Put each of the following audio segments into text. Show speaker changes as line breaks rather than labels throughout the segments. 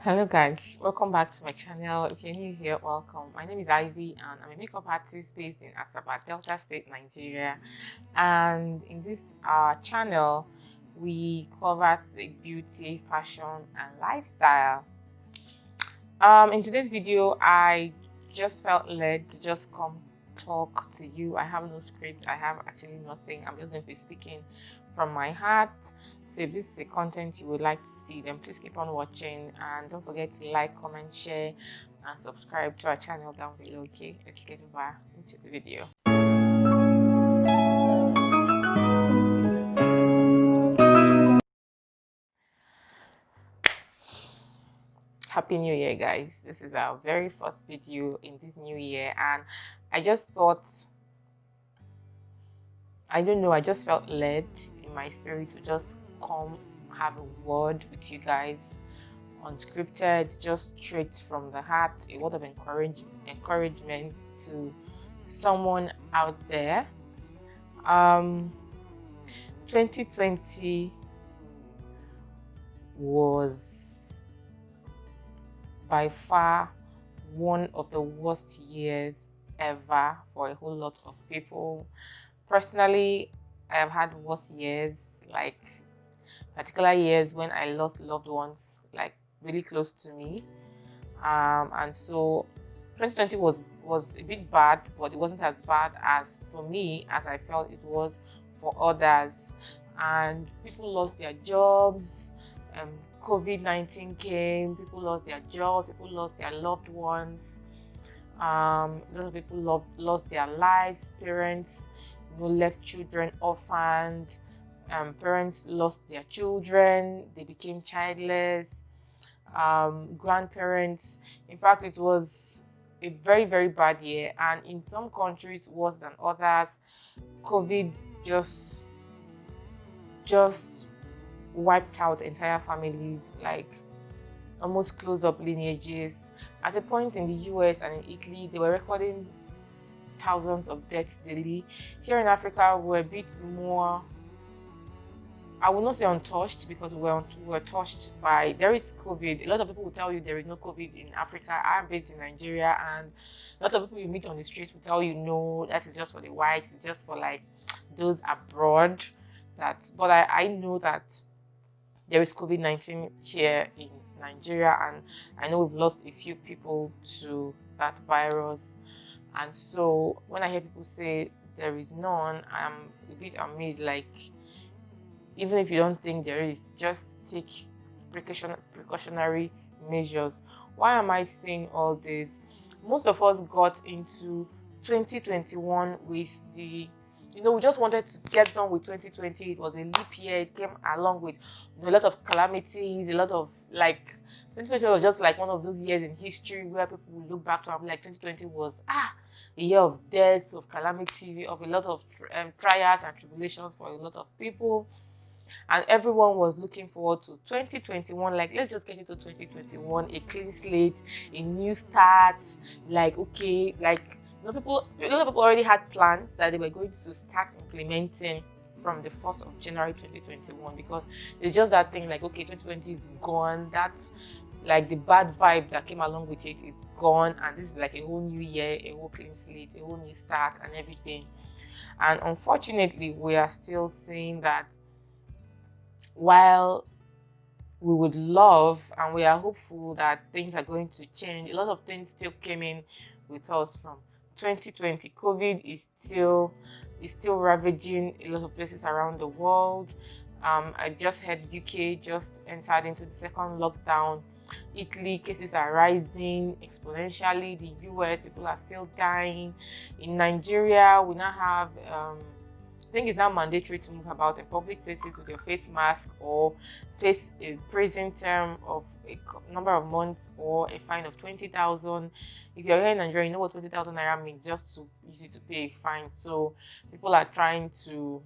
Hello guys, welcome back to my channel. If you're new here, welcome. My name is Ivy and I'm a makeup artist based in Asaba, Delta State, Nigeria. And in this channel, we cover the beauty, fashion and lifestyle. In today's video, I just felt led to just come talk to you. I have no script, I have actually nothing. I'm just going to be speaking from my heart. So if this is a content you would like to see, then please keep on watching and don't forget to like, comment, share and subscribe to our channel down below. Okay, let's get over into the video. Happy New Year, guys. This is our very first video in this new year and I just thought, I don't know, I just felt led in my spirit to just come have a word with you guys, unscripted, just straight from the heart, a word of encouragement to someone out there. 2020 was by far one of the worst years ever for a whole lot of people. Personally, I have had worse years, like particular years when I lost loved ones, like really close to me. And so 2020 was a bit bad, but it wasn't as bad as for me as I felt it was for others. And people lost their jobs. COVID-19 came, people lost their jobs, people lost their loved ones. A lot of people lost their lives, parents left children orphaned, parents lost their children, they became childless, grandparents. In fact, it was a very, very bad year, and in some countries worse than others. COVID just wiped out entire families, like almost closed up lineages. At a point in the US and in Italy, they were recording thousands of deaths daily. Here in Africa, we're a bit more, I will not say untouched, because we're touched by, there is COVID. A lot of people will tell you there is no COVID in Africa. I'm based in Nigeria, and a lot of people you meet on the streets will tell you, no, that is just for the whites, it's just for like those abroad. But I know that there is COVID-19 here in Nigeria, and I know we've lost a few people to that virus. And so when I hear people say there is none, I'm a bit amazed. Like, even if you don't think there is, just take precautionary measures. Why am I saying all this? Most of us got into 2021 with we just wanted to get done with 2020. It was a leap year. It came along with a lot of calamities, a lot of 2020 was just like one of those years in history where people will look back to and be like, 2020 was a year of death, of calamity, of a lot of trials and tribulations for a lot of people. And everyone was looking forward to 2021. Like, let's just get into 2021, a clean slate, a new start. Like, okay, like a lot of people already had plans that they were going to start implementing from the 1st of January 2021, because it's just that thing like, okay, 2020 is gone. That's like the bad vibe that came along with it is gone, and this is like a whole new year, a whole clean slate, a whole new start and everything. And unfortunately, we are still seeing that while we would love and we are hopeful that things are going to change, a lot of things still came in with us from 2020. COVID is still ravaging a lot of places around the world. I just heard UK just entered into the second lockdown. Italy, cases are rising exponentially. The US, people are still dying. In Nigeria, we now have I think it's now mandatory to move about in public places with your face mask, or face a prison term of a number of months or a fine of 20,000. If you're here in Nigeria, you know what 20,000 naira means, just too easy to pay a fine. So people are trying to,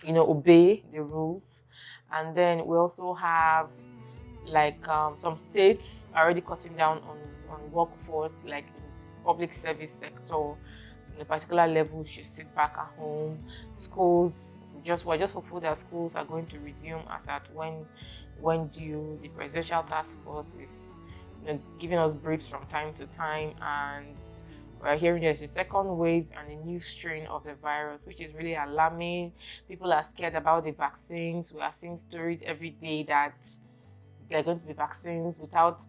obey the rules. And then we also have some states are already cutting down on workforce, like in the public service sector. In a particular level, should sit back at home. Schools, we're just hopeful that schools are going to resume as at when when due. The Presidential Task Force is giving us briefs from time to time, and we're hearing there's a second wave and a new strain of the virus, which is really alarming. People are scared about the vaccines. We are seeing stories every day that there are going to be vaccines without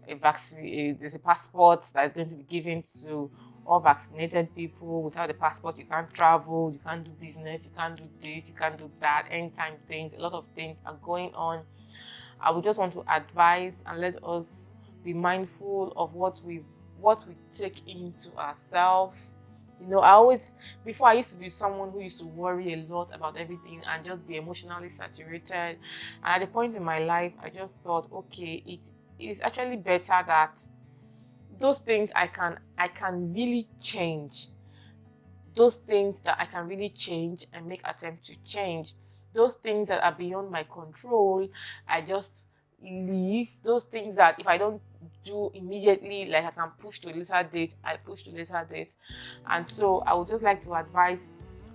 a vaccine. There's a passport that is going to be given to all vaccinated people. Without a passport, you can't travel, you can't do business, you can't do this, you can't do that. Anytime things, a lot of things are going on. I would just want to advise and let us be mindful of what we take into ourselves. Before I used to be someone who used to worry a lot about everything and just be emotionally saturated. And at the point in my life, I just thought, okay, it's actually better that those things I can really change. Those things that I can really change and make attempt to change. Those things that are beyond my control, I just leave. Those things that if I don't do immediately, like I can push to a later date, I push to a later date. And so I would just like to advise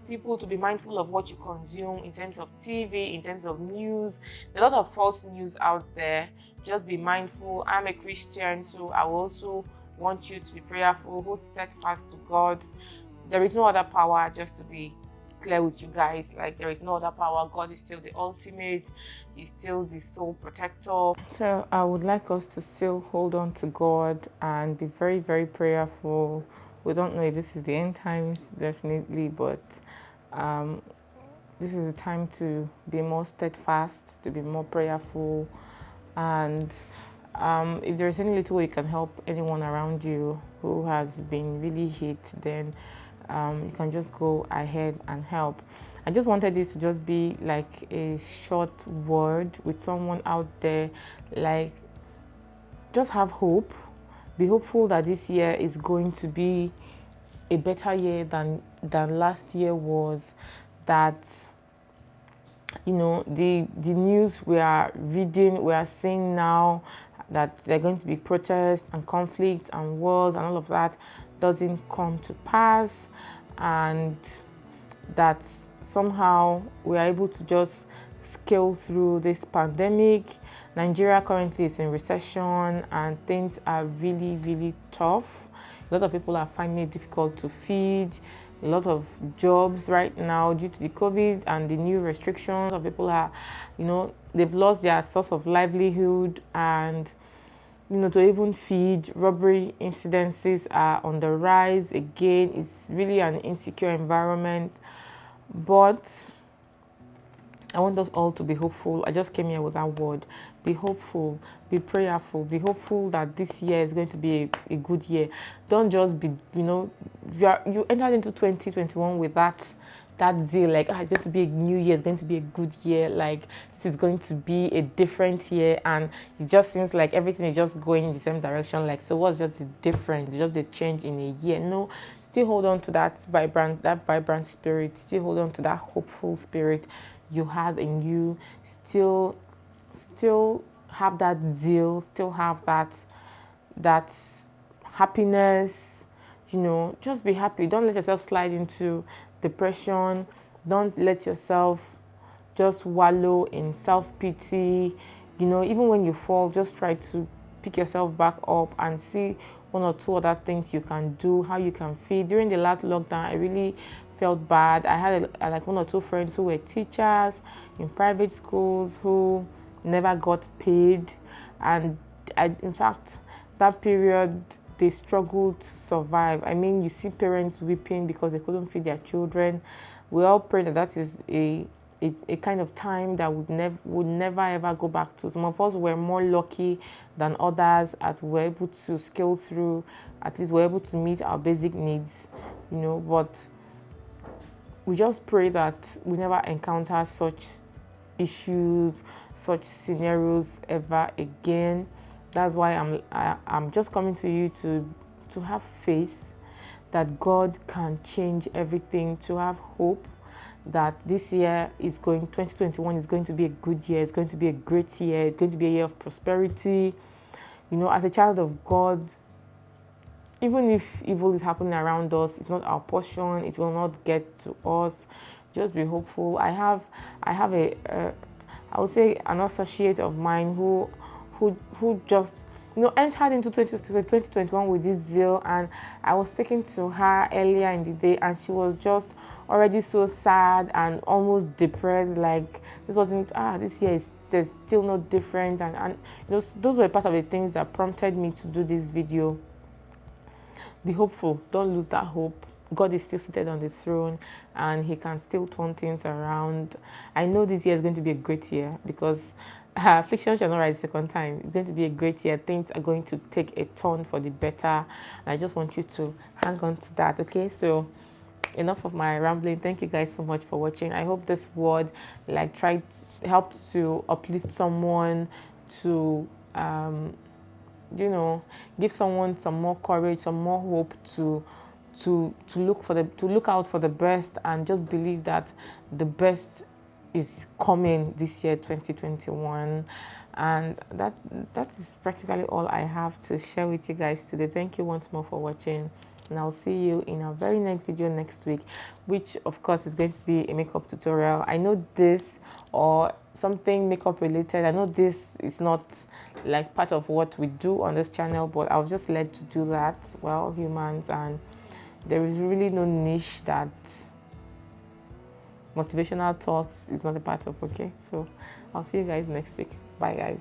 people to be mindful of what you consume in terms of TV, in terms of news. There's a lot of false news out there. Just be mindful. I'm a Christian, so I will also want you to be prayerful, hold steadfast to God. There is no other power, just to be clear with you guys. Like, there is no other power. God is still the ultimate. He's still the sole protector. So I would like us to still hold on to God and be very, very prayerful. We don't know if this is the end times, definitely, but this is the time to be more steadfast, to be more prayerful, and if there is any little way you can help anyone around you who has been really hit, then you can just go ahead and help. I just wanted this to just be like a short word with someone out there. Like, just have hope. Be hopeful that this year is going to be a better year than last year was. That, the news we are reading, we are seeing now that there are going to be protests and conflicts and wars and all of that doesn't come to pass, and that somehow we are able to just scale through this pandemic. Nigeria currently is in recession and things are really, really tough. A lot of people are finding it difficult to feed. A lot of jobs right now due to the COVID and the new restrictions of people are, they've lost their source of livelihood, and to even feed. Robbery incidences are on the rise again. It's really an insecure environment, but I want us all to be hopeful. I just came here with that word. Be hopeful, be prayerful, be hopeful that this year is going to be a good year. Don't just be, you entered into 2021 with that zeal, like, it's going to be a new year, it's going to be a good year, like, this is going to be a different year, and it just seems like everything is just going in the same direction. Like, so what's just the difference? Just a change in a year? No, still hold on to that vibrant spirit. Still hold on to that hopeful spirit you have in you. Still have that zeal. Still have that happiness. Just be happy. Don't let yourself slide into depression. Don't let yourself just wallow in self-pity. Even when you fall, just try to pick yourself back up and see one or two other things you can do, how you can feed. During the last lockdown, I really felt bad. I had like one or two friends who were teachers in private schools who never got paid, and in fact, that period, they struggled to survive. I mean, you see parents weeping because they couldn't feed their children. We all pray that is a kind of time that would never ever go back to. Some of us were more lucky than others, and were able to scale through. At least we're able to meet our basic needs, But we just pray that we never encounter such issues, such scenarios ever again. That's why I'm just coming to you to have faith that God can change everything, to have hope that this year 2021 is going to be a good year. It's going to be a great year. It's going to be a year of prosperity. As a child of God, even if evil is happening around us, it's not our portion. It will not get to us. Just be hopeful. I I would say an associate of mine who just entered into 2021 with this zeal. And I was speaking to her earlier in the day, and she was just already so sad and almost depressed, like this year is there's still no difference. And those were part of the things that prompted me to do this video. Be hopeful, don't lose that hope. God is still seated on the throne, and he can still turn things around. I know this year is going to be a great year, because affliction shall not rise the second time. It's going to be a great year. Things are going to take a turn for the better. And I just want you to hang on to that, okay? So enough of my rambling. Thank you guys so much for watching. I hope this word helped to uplift someone, to give someone some more courage, some more hope to look out for the best, and just believe that the best is coming this year, 2021. And that is practically all I have to share with you guys today. Thank you once more for watching, and I'll see you in our very next video next week, which of course is going to be a makeup tutorial. I know this, or something makeup related. I know this is not like part of what we do on this channel, but I was just led to do that. Well, humans, and there is really no niche that motivational thoughts is not a part of, okay? So I'll see you guys next week. Bye, guys.